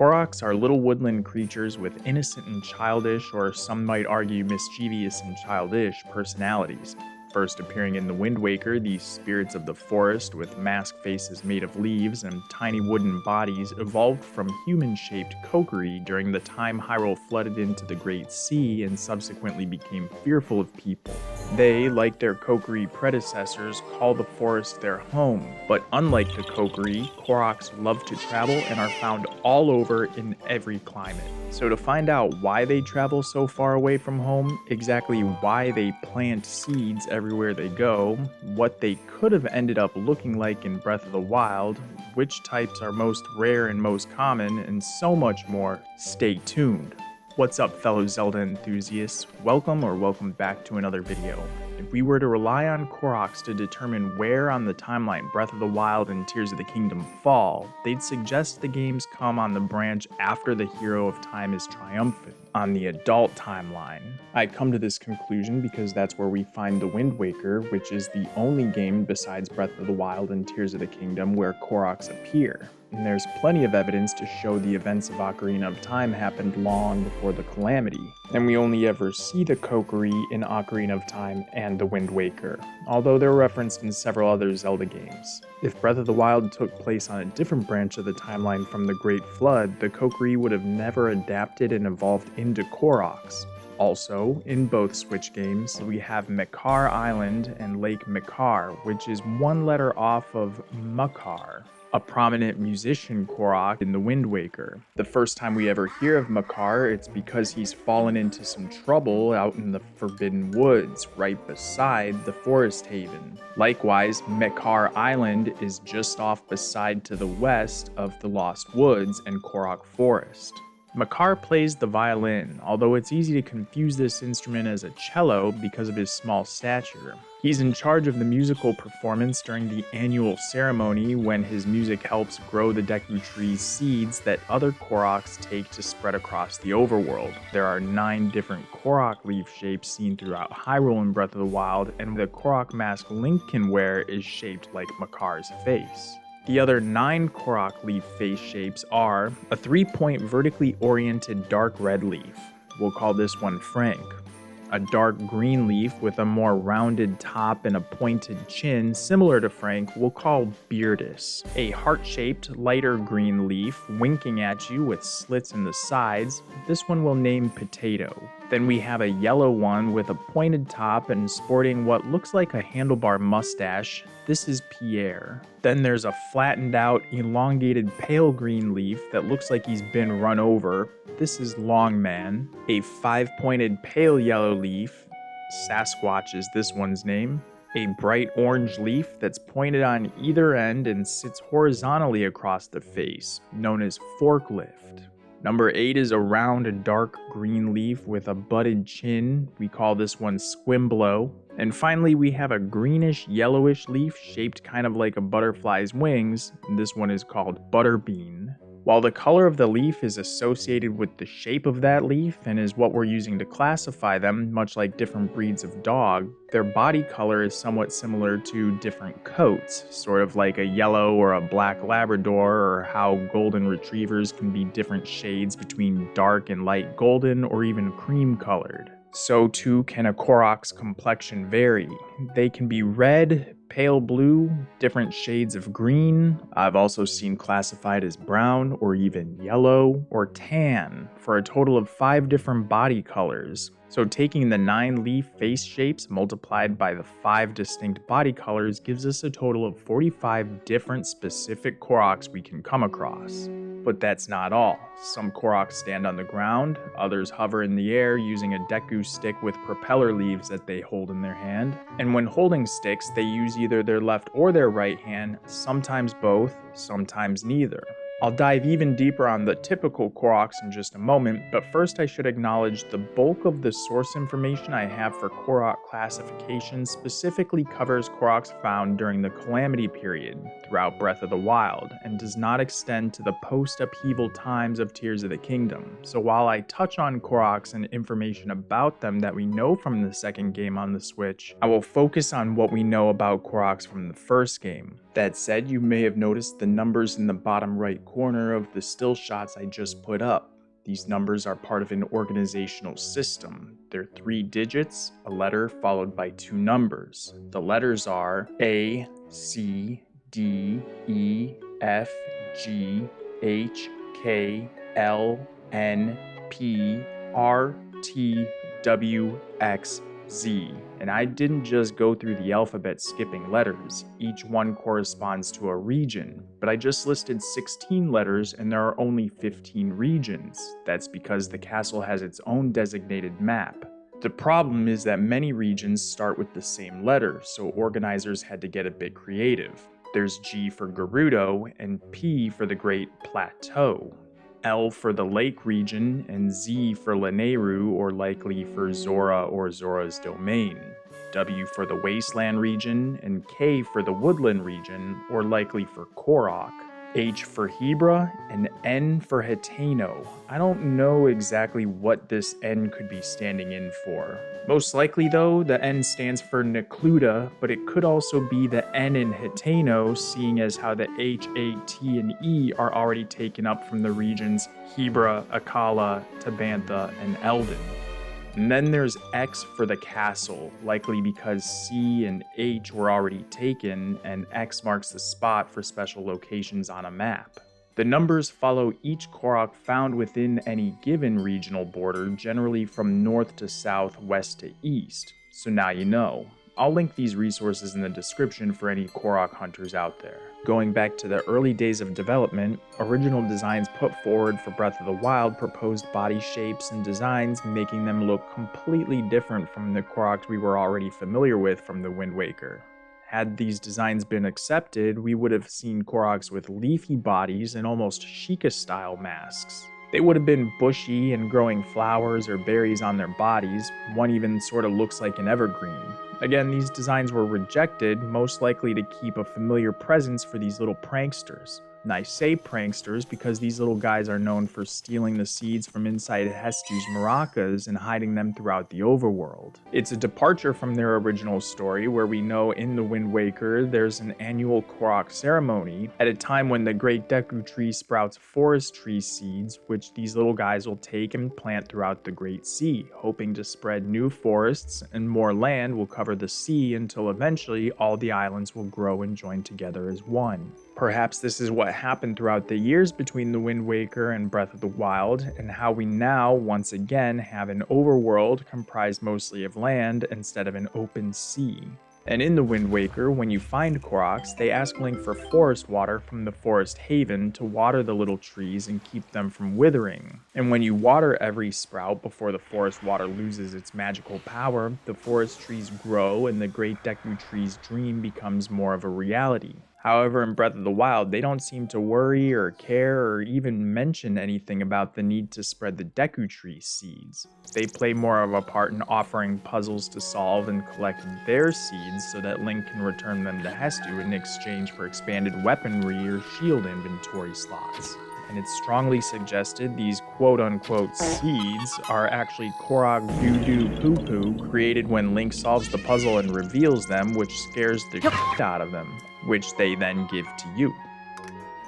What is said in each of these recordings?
Koroks are little woodland creatures with innocent and childish, or some might argue mischievous and childish, personalities. First appearing in The Wind Waker, these spirits of the forest with masked faces made of leaves and tiny wooden bodies evolved from human-shaped Kokiri during the time Hyrule flooded into the Great Sea and subsequently became fearful of people. They, like their Kokiri predecessors, call the forest their home, but unlike the Kokiri, Koroks love to travel and are found all over in every climate. So to find out why they travel so far away from home, exactly why they plant seeds everywhere they go, what they could have ended up looking like in Breath of the Wild, which types are most rare and most common, and so much more, stay tuned. What's up, fellow Zelda enthusiasts? Welcome back to another video. If we were to rely on Koroks to determine where on the timeline Breath of the Wild and Tears of the Kingdom fall, they'd suggest the games come on the branch after the hero of time is triumphant, on the adult timeline. I come to this conclusion because that's where we find The Wind Waker, which is the only game besides Breath of the Wild and Tears of the Kingdom where Koroks appear. And there's plenty of evidence to show the events of Ocarina of Time happened long before the Calamity, and we only ever see the Kokiri in Ocarina of Time and The Wind Waker, although they're referenced in several other Zelda games. If Breath of the Wild took place on a different branch of the timeline from the Great Flood, the Kokiri would have never adapted and evolved into Koroks. Also, in both Switch games, we have Makar Island and Lake Makar, which is one letter off of Makar, a prominent musician Korok in The Wind Waker. The first time we ever hear of Makar, it's because he's fallen into some trouble out in the Forbidden Woods, right beside the Forest Haven. Likewise, Makar Island is just off beside to the west of the Lost Woods and Korok Forest. Makar plays the violin, although it's easy to confuse this instrument as a cello because of his small stature. He's in charge of the musical performance during the annual ceremony when his music helps grow the Deku Tree's seeds that other Koroks take to spread across the overworld. There are 9 different Korok leaf shapes seen throughout Hyrule in Breath of the Wild, and the Korok mask Link can wear is shaped like Makar's face. The other 9 Korok leaf face shapes are a 3-point vertically oriented dark red leaf. We'll call this one Frank. A dark green leaf with a more rounded top and a pointed chin similar to Frank we'll call Beardus. A heart-shaped lighter green leaf winking at you with slits in the sides, this one we'll name Potato. Then we have a yellow one with a pointed top and sporting what looks like a handlebar mustache. This is Pierre. Then there's a flattened out, elongated pale green leaf that looks like he's been run over. This is Longman. A 5-pointed pale yellow leaf, Sasquatch is this one's name. A bright orange leaf that's pointed on either end and sits horizontally across the face, known as Forklift. Number 8 is a round, dark green leaf with a butted chin. We call this one Squimblow. And finally, we have a greenish, yellowish leaf shaped kind of like a butterfly's wings. This one is called Butterbean. While the color of the leaf is associated with the shape of that leaf and is what we're using to classify them, much like different breeds of dog, their body color is somewhat similar to different coats, sort of like a yellow or a black Labrador, or how golden retrievers can be different shades between dark and light golden or even cream colored. So too can a Korok's complexion vary. They can be red, pale blue, different shades of green. I've also seen classified as brown or even yellow or tan for a total of 5 different body colors. So taking the 9 leaf face shapes multiplied by the 5 distinct body colors gives us a total of 45 different specific Koroks we can come across. But that's not all. Some Koroks stand on the ground, others hover in the air using a Deku stick with propeller leaves that they hold in their hand. And when holding sticks, they use either their left or their right hand, sometimes both, sometimes neither. I'll dive even deeper on the typical Koroks in just a moment, but first I should acknowledge the bulk of the source information I have for Korok classification specifically covers Koroks found during the Calamity period throughout Breath of the Wild, and does not extend to the post-upheaval times of Tears of the Kingdom. So while I touch on Koroks and information about them that we know from the second game on the Switch, I will focus on what we know about Koroks from the first game. That said, you may have noticed the numbers in the bottom right corner of the still shots I just put up. These numbers are part of an organizational system. They're 3 digits, a letter followed by 2 numbers. The letters are A, C, D, E, F, G, H, K, L, N, P, R, T, W, X, Z. And I didn't just go through the alphabet skipping letters. Each one corresponds to a region, but I just listed 16 letters and there are only 15 regions. That's because the castle has its own designated map. The problem is that many regions start with the same letter, so organizers had to get a bit creative. There's G for Gerudo and P for the Great Plateau, L for the Lake region, and Z for Lanayru, or likely for Zora or Zora's Domain, W for the Wasteland region, and K for the Woodland region, or likely for Korok, H for Hebra, and N for Hitano. I don't know exactly what this N could be standing in for. Most likely though, the N stands for Necluda, but it could also be the N in Hitano, seeing as how the H, A, T, and E are already taken up from the regions Hebra, Akala, Tabantha, and Eldon. And then there's X for the castle, likely because C and H were already taken, and X marks the spot for special locations on a map. The numbers follow each Korok found within any given regional border, generally from north to south, west to east. So now you know. I'll link these resources in the description for any Korok hunters out there. Going back to the early days of development, original designs put forward for Breath of the Wild proposed body shapes and designs, making them look completely different from the Koroks we were already familiar with from the Wind Waker. Had these designs been accepted, we would have seen Koroks with leafy bodies and almost Sheikah-style masks. They would have been bushy and growing flowers or berries on their bodies. One even sort of looks like an evergreen. Again, these designs were rejected, most likely to keep a familiar presence for these little pranksters. And I say pranksters because these little guys are known for stealing the seeds from inside Hestu's maracas and hiding them throughout the overworld. It's a departure from their original story, where we know in the Wind Waker there's an annual Korok ceremony at a time when the Great Deku Tree sprouts forest tree seeds, which these little guys will take and plant throughout the Great Sea, hoping to spread new forests and more land will cover the sea until eventually all the islands will grow and join together as one. Perhaps this is what happened throughout the years between the Wind Waker and Breath of the Wild, and how we now, once again, have an overworld comprised mostly of land instead of an open sea. And in the Wind Waker, when you find Koroks, they ask Link for forest water from the Forest Haven to water the little trees and keep them from withering. And when you water every sprout before the forest water loses its magical power, the forest trees grow and the Great Deku Tree's dream becomes more of a reality. However, in Breath of the Wild, they don't seem to worry or care or even mention anything about the need to spread the Deku Tree seeds. They play more of a part in offering puzzles to solve and collect their seeds so that Link can return them to Hestu in exchange for expanded weaponry or shield inventory slots. And it's strongly suggested these quote-unquote seeds are actually Korok Doo-Doo Poo-Poo created when Link solves the puzzle and reveals them, which scares the shit out of them, which they then give to you.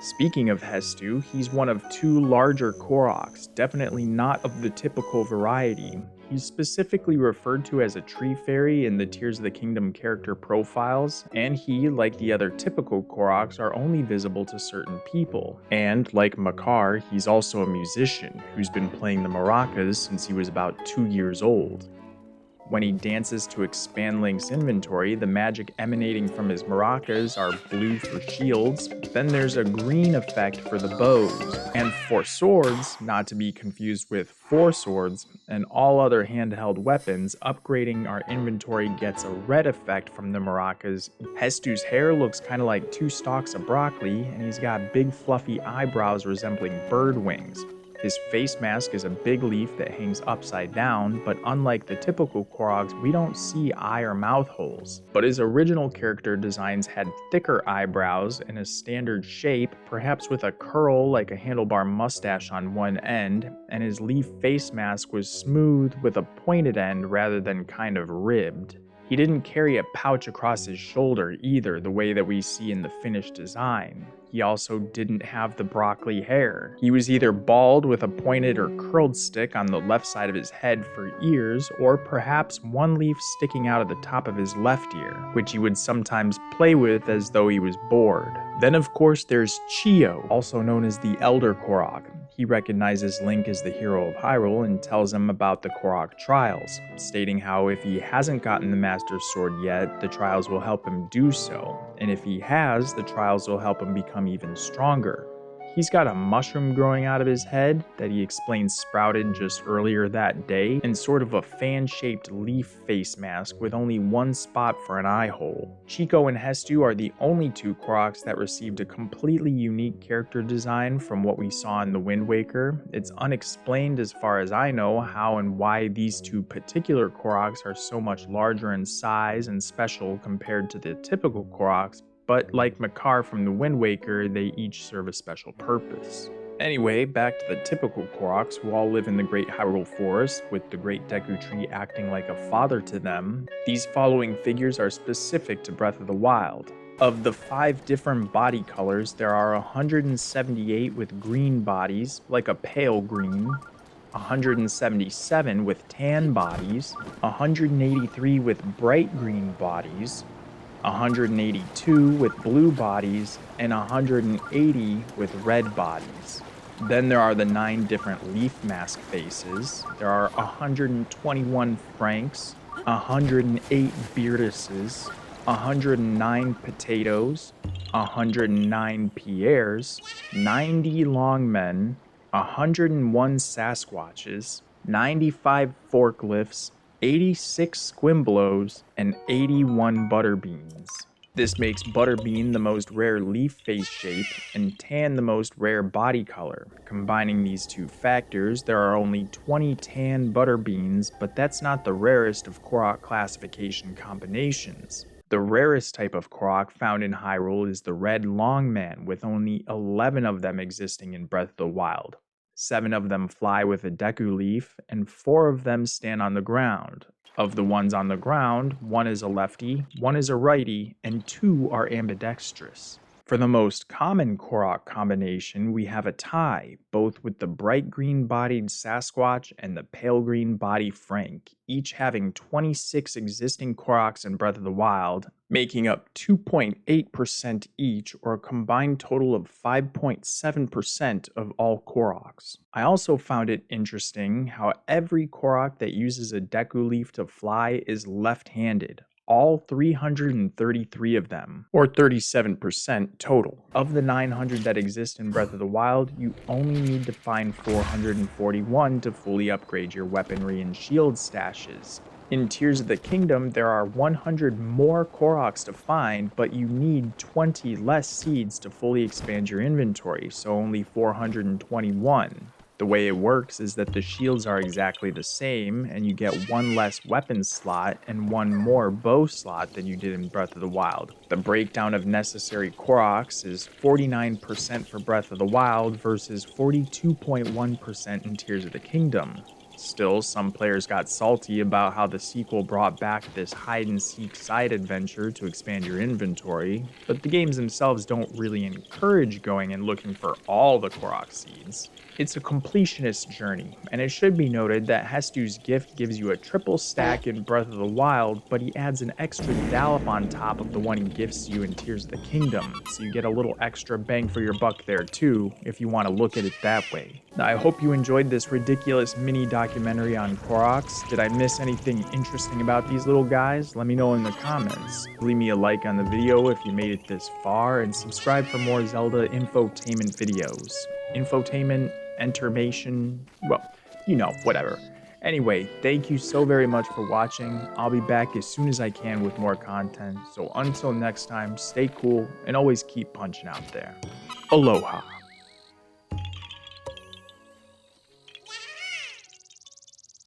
Speaking of Hestu, he's one of 2 larger Koroks, definitely not of the typical variety. He's specifically referred to as a tree fairy in the Tears of the Kingdom character profiles, and he, like the other typical Koroks, are only visible to certain people. And, like Makar, he's also a musician who's been playing the maracas since he was about 2 years old. When he dances to expand Link's inventory, the magic emanating from his maracas are blue for shields, then there's a green effect for the bows, and for swords, not to be confused with 4 swords, and all other handheld weapons, upgrading our inventory gets a red effect from the maracas. Hestu's hair looks kinda like 2 stalks of broccoli, and he's got big fluffy eyebrows resembling bird wings. His face mask is a big leaf that hangs upside down, but unlike the typical Koroks, we don't see eye or mouth holes. But his original character designs had thicker eyebrows in a standard shape, perhaps with a curl like a handlebar mustache on one end, and his leaf face mask was smooth with a pointed end rather than kind of ribbed. He didn't carry a pouch across his shoulder either, the way that we see in the finished design. he also didn't have the broccoli hair. He was either bald with a pointed or curled stick on the left side of his head for ears, or perhaps one leaf sticking out of the top of his left ear, which he would sometimes play with as though he was bored. Then of course there's Chio, also known as the Elder Korok. He recognizes Link as the hero of Hyrule and tells him about the Korok trials, stating how if he hasn't gotten the Master Sword yet, the trials will help him do so, and if he has, the trials will help him become even stronger. He's got a mushroom growing out of his head that he explains sprouted just earlier that day, and sort of a fan-shaped leaf face mask with only one spot for an eye hole. Chico and Hestu are the only two Koroks that received a completely unique character design from what we saw in the Wind Waker. It's unexplained as far as I know how and why these two particular Koroks are so much larger in size and special compared to the typical Koroks, but like Makar from the Wind Waker, they each serve a special purpose. Anyway, back to the typical Koroks who all live in the Great Hyrule Forest, with the Great Deku Tree acting like a father to them. These following figures are specific to Breath of the Wild. Of the 5 different body colors, there are 178 with green bodies, like a pale green, 177 with tan bodies, 183 with bright green bodies, 182 with blue bodies, and 180 with red bodies. Then there are the 9 different leaf mask faces. There are 121 Franks, 108 Bearduses, 109 Potatoes, 109 Pierres, 90 Longmen, 101 Sasquatches, 95 Forklifts, 86 Squimblows, and 81 Butterbeans. This makes Butterbean the most rare leaf face shape, and Tan the most rare body color. Combining these two factors, there are only 20 Tan Butterbeans, but that's not the rarest of Korok classification combinations. The rarest type of Korok found in Hyrule is the Red Longman, with only 11 of them existing in Breath of the Wild. 7 of them fly with a Deku Leaf, and 4 of them stand on the ground. Of the ones on the ground, 1 is a lefty, 1 is a righty, and 2 are ambidextrous. For the most common Korok combination, we have a tie, both with the bright green-bodied Sasquatch and the pale green-bodied Frank, each having 26 existing Koroks in Breath of the Wild, making up 2.8% each, or a combined total of 5.7% of all Koroks. I also found it interesting how every Korok that uses a Deku Leaf to fly is left-handed. All 333 of them, or 37% total. Of the 900 that exist in Breath of the Wild, you only need to find 441 to fully upgrade your weaponry and shield stashes. In Tears of the Kingdom, there are 100 more Koroks to find, but you need 20 less seeds to fully expand your inventory, so only 421. The way it works is that the shields are exactly the same, and you get 1 less weapon slot and 1 more bow slot than you did in Breath of the Wild. The breakdown of necessary Koroks is 49% for Breath of the Wild versus 42.1% in Tears of the Kingdom. Still, some players got salty about how the sequel brought back this hide-and-seek side adventure to expand your inventory, but the games themselves don't really encourage going and looking for all the Korok seeds. It's a completionist journey, and it should be noted that Hestu's gift gives you a triple stack in Breath of the Wild, but he adds an extra dollop on top of the one he gifts you in Tears of the Kingdom, so you get a little extra bang for your buck there too, if you want to look at it that way. Now, I hope you enjoyed this ridiculous mini documentary on Koroks. Did I miss anything interesting about these little guys? Let me know in the comments. Leave me a like on the video if you made it this far, and subscribe for more Zelda infotainment videos. Infotainment, entermation, well, you know, whatever. Anyway, thank you so very much for watching. I'll be back as soon as I can with more content, so until next time, stay cool and always keep punching out there. Aloha.